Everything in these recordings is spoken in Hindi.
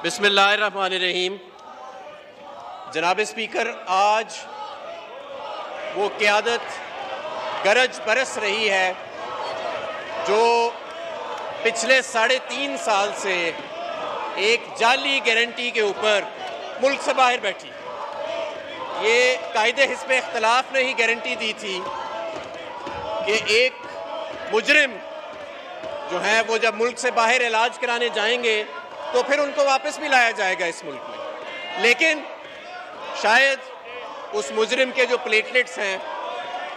बिस्मिल्लाहिर्रहमानिर्रहीम। जनाब स्पीकर, आज वो क़यादत गरज बरस रही है जो पिछले 3.5 साल से एक जाली गारंटी के ऊपर मुल्क से बाहर बैठी। ये कायदे हिस्ब इख्तलाफ ने ही गारंटी दी थी कि एक मुजरिम जो है वो जब मुल्क से बाहर इलाज कराने जाएंगे तो फिर उनको वापस भी लाया जाएगा इस मुल्क में। लेकिन शायद उस मुजरिम के जो प्लेटलेट्स हैं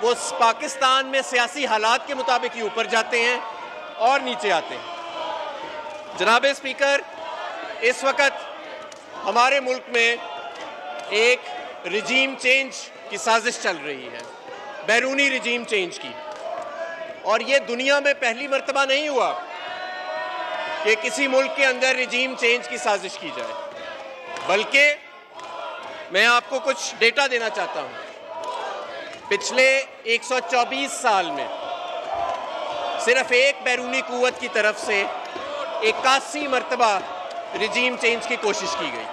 वो पाकिस्तान में सियासी हालात के मुताबिक ही ऊपर जाते हैं और नीचे आते हैं। जनाब स्पीकर, इस वक्त हमारे मुल्क में एक रिजीम चेंज की साजिश चल रही है, बैरूनी रिजीम चेंज की। और ये दुनिया में पहली मर्तबा नहीं हुआ कि किसी मुल्क के अंदर रिजीम चेंज की साजिश की जाए, बल्कि मैं आपको कुछ डेटा देना चाहता हूं। पिछले 124 साल में सिर्फ एक बैरूनी कुव्वत की तरफ से 81 मरतबा रिजीम चेंज की कोशिश की गई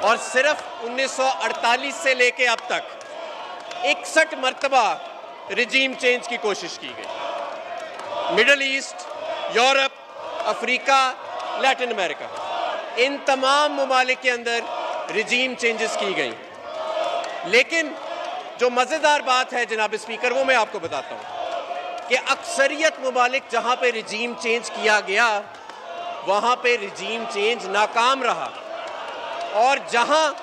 और सिर्फ 1948 से लेके अब तक 61 मरतबा रिजीम चेंज की कोशिश की गई। Middle East, Europe, Africa, Latin America, इन तमाम ममालिक के अंदर रिजीम चेंजेस की गई। लेकिन जो मज़ेदार बात है जनाब स्पीकर, वो मैं आपको बताता हूँ कि अक्सरियत ममालिक जहाँ पे रिजीम चेंज किया गया वहाँ पे रिजीम चेंज नाकाम रहा, और जहाँ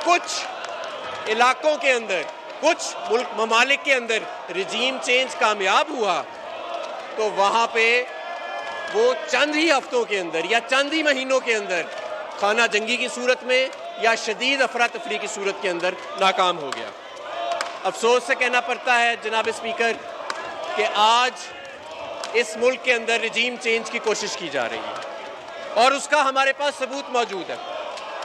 कुछ इलाकों के अंदर, कुछ मुल्क ममालिक के अंदर रिजीम चेंज कामयाब हुआ तो वहाँ पे वो चंद ही हफ्तों के अंदर या चंद ही महीनों के अंदर खाना जंगी की सूरत में या शदीद अफरा तफरी की सूरत के अंदर नाकाम हो गया। अफसोस से कहना पड़ता है जनाब स्पीकर कि आज इस मुल्क के अंदर रिजीम चेंज की कोशिश की जा रही है और उसका हमारे पास सबूत मौजूद है।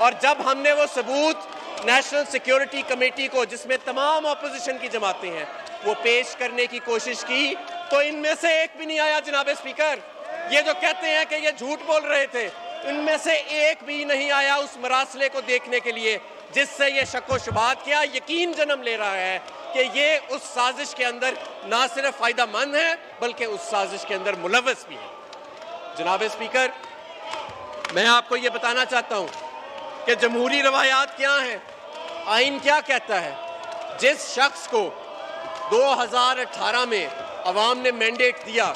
और जब हमने वो सबूत नेशनल सिक्योरिटी कमेटी को, जिसमें तमाम अपोजिशन की जमातें हैं, वो पेश करने की कोशिश की तो इनमें से एक भी नहीं आया जनाब स्पीकर। ये जो कहते हैं कि ये झूठ बोल रहे थे, इनमें से एक भी नहीं आया उस मरासले को देखने के लिए जिससे ये शक व शुबहात क्या यकीन जन्म ले रहा है कि ये उस साजिश के अंदर ना सिर्फ फ़ायदामंद है बल्कि उस साजिश के अंदर मुलव्वस भी है। जनाब स्पीकर, मैं आपको ये बताना चाहता हूँ कि जमहूरी रवायात क्या हैं, आइन क्या कहता है। जिस शख्स को 2018 में अवाम ने मैंडेट दिया,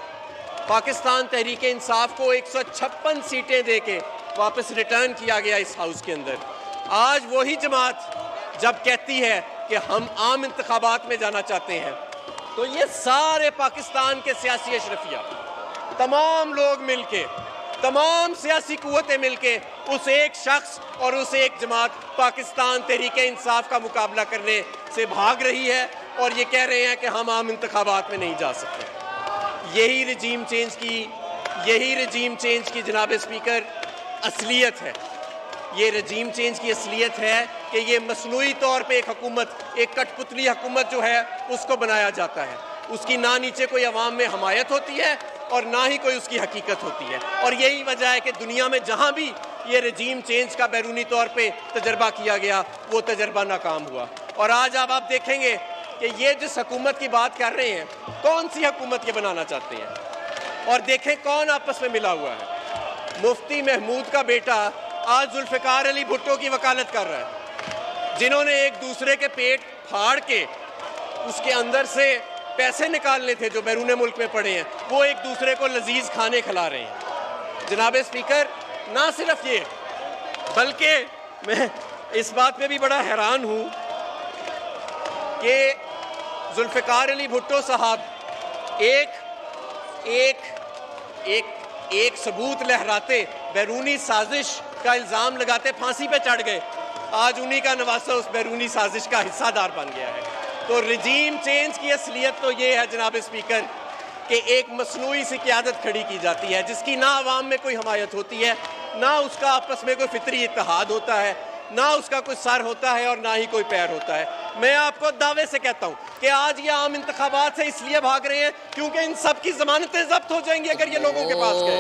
पाकिस्तान तहरीक इंसाफ को 156 सीटें देके वापस रिटर्न किया गया इस हाउस के अंदर। आज वही जमात जब कहती है कि हम आम इंतखाबात में जाना चाहते हैं तो ये सारे पाकिस्तान के सियासी अशरफिया, तमाम लोग मिलके, तमाम सियासी कुव्वतें मिलके उस एक शख्स और उस एक जमात पाकिस्तान तहरीक इंसाफ का मुकाबला करने से भाग रही है और ये कह रहे हैं कि हम आम इंतखाबात में नहीं जा सकते। यही रिजीम चेंज की जनाब स्पीकर असलियत है। ये रिजीम चेंज की असलियत है कि ये मसनूई तौर पे एक हुकूमत, एक कठपुतली हुकूमत जो है उसको बनाया जाता है। उसकी ना नीचे कोई अवाम में हमायत होती है और ना ही कोई उसकी हकीकत होती है। और यही वजह है कि दुनिया में जहाँ भी ये रिजीम चेंज का बैरूनी तौर पे तजर्बा किया गया वो तजर्बा नाकाम हुआ। और आज आप देखेंगे कि ये जिस हुकूमत की बात कर रहे हैं, कौन सी हुकूमत ये बनाना चाहते हैं, और देखें कौन आपस में मिला हुआ है। मुफ्ती महमूद का बेटा आज जुल्फ़िकार अली भुट्टो की वकालत कर रहा है, जिन्होंने एक दूसरे के पेट फाड़ के उसके अंदर से पैसे निकालने थे जो बैरून मुल्क में पड़े हैं, वो एक दूसरे को लजीज खाने खिला रहे हैं। जनाब स्पीकर, ना सिर्फ ये बल्कि मैं इस बात पे भी बड़ा हैरान हूँ कि जुल्फ़िकार अली भुट्टो साहब एक सबूत लहराते, बैरूनी साजिश का इल्ज़ाम लगाते फांसी पे चढ़ गए। आज उन्हीं का नवासा उस बैरूनी साजिश का हिस्सादार बन गया है। तो रिजीम चेंज की असलियत तो ये है जनाब स्पीकर कि एक मसनूई सी क़यादत खड़ी की जाती है जिसकी ना अवाम में कोई हमायत होती है, ना उसका आपस में कोई फितरी इत्तेहाद होता है, ना उसका कोई सर होता है और ना ही कोई पैर होता है। मैं आपको दावे से कहता हूँ कि आज ये आम इंतखाबात से इसलिए भाग रहे हैं क्योंकि इन सब की जमानतें जब्त हो जाएंगी अगर ये लोगों के पास गए।